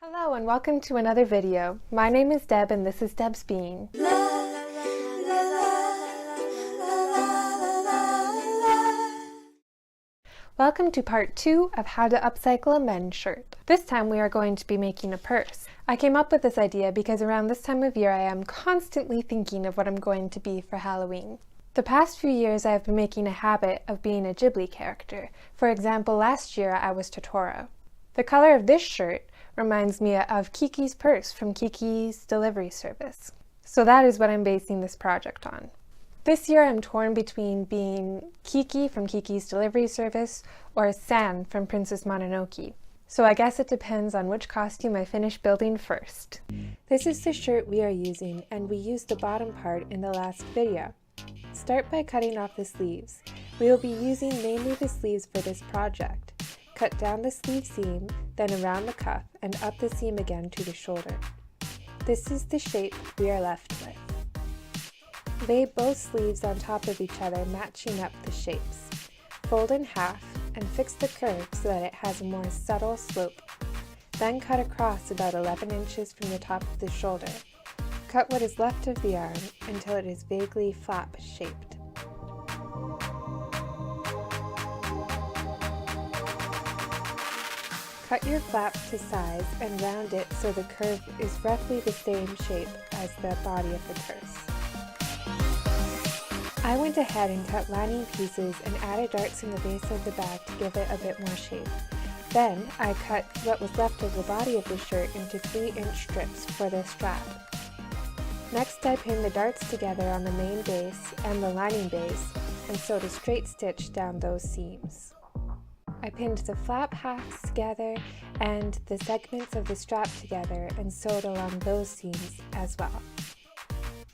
Hello and welcome to another video. My name is Deb and this is Debsbeeing. Welcome to part 2 of how to upcycle a men's shirt. This time we are going to be making a purse. I came up with this idea because around this time of year I am constantly thinking of what I'm going to be for Halloween. The past few years I have been making a habit of being a Ghibli character. For example, last year I was Totoro. The color of this shirt reminds me of Kiki's purse from Kiki's delivery service. So that is what I'm basing this project on. This year I'm torn between being Kiki from Kiki's delivery service or San from Princess Mononoke. So I guess it depends on which costume I finish building first. This is the shirt we are using and we used the bottom part in the last video. Start by cutting off the sleeves. We will be using mainly the sleeves for this project. Cut down the sleeve seam, then around the cuff and up the seam again to the shoulder. This is the shape we are left with. Lay both sleeves on top of each other, matching up the shapes. Fold in half and fix the curve so that it has a more subtle slope. Then cut across about 11 inches from the top of the shoulder. Cut what is left of the arm until it is vaguely flap-shaped. Cut your flap to size and round it so the curve is roughly the same shape as the body of the purse. I went ahead and cut lining pieces and added darts in the base of the bag to give it a bit more shape. Then I cut what was left of the body of the shirt into 3-inch strips for the strap. Next I pinned the darts together on the main base and the lining base and sewed a straight stitch down those seams. I pinned the flap halves together and the segments of the strap together and sewed along those seams as well.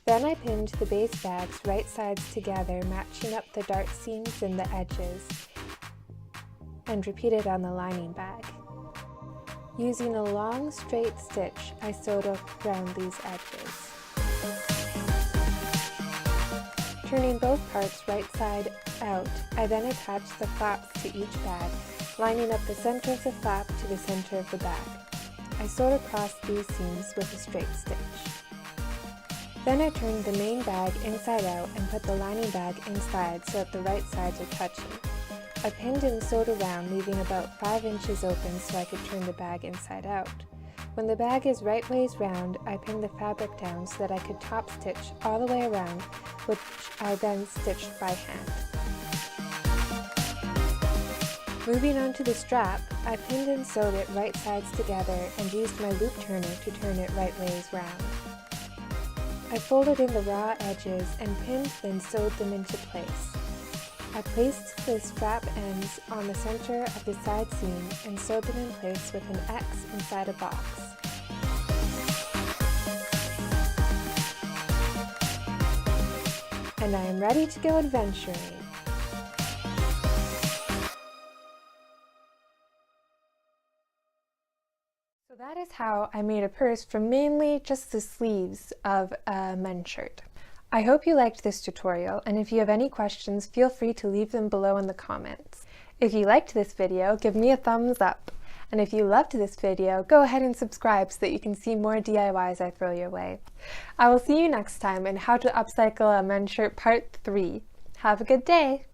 Then I pinned the base bag's right sides together, matching up the dart seams and the edges, and repeated on the lining bag. Using a long straight stitch, I sewed around these edges. Turning both parts right side out, I then attached the flaps to each bag, lining up the center of the flap to the center of the bag. I sewed across these seams with a straight stitch. Then I turned the main bag inside out and put the lining bag inside so that the right sides are touching. I pinned and sewed around, leaving about 5 inches open so I could turn the bag inside out. When the bag is right ways round, I pinned the fabric down so that I could top stitch all the way around, which I then stitched by hand. Moving on to the strap, I pinned and sewed it right sides together and used my loop turner to turn it right ways round. I folded in the raw edges and pinned then sewed them into place. I placed the strap ends on the center of the side seam and sewed them in place with an X inside a box. And I am ready to go adventuring. So that is how I made a purse from mainly just the sleeves of a men's shirt. I hope you liked this tutorial, and if you have any questions, feel free to leave them below in the comments. If you liked this video, give me a thumbs up. And if you loved this video, go ahead and subscribe so that you can see more DIYs I throw your way. I will see you next time in How to Upcycle a Men's Shirt Part 3. Have a good day!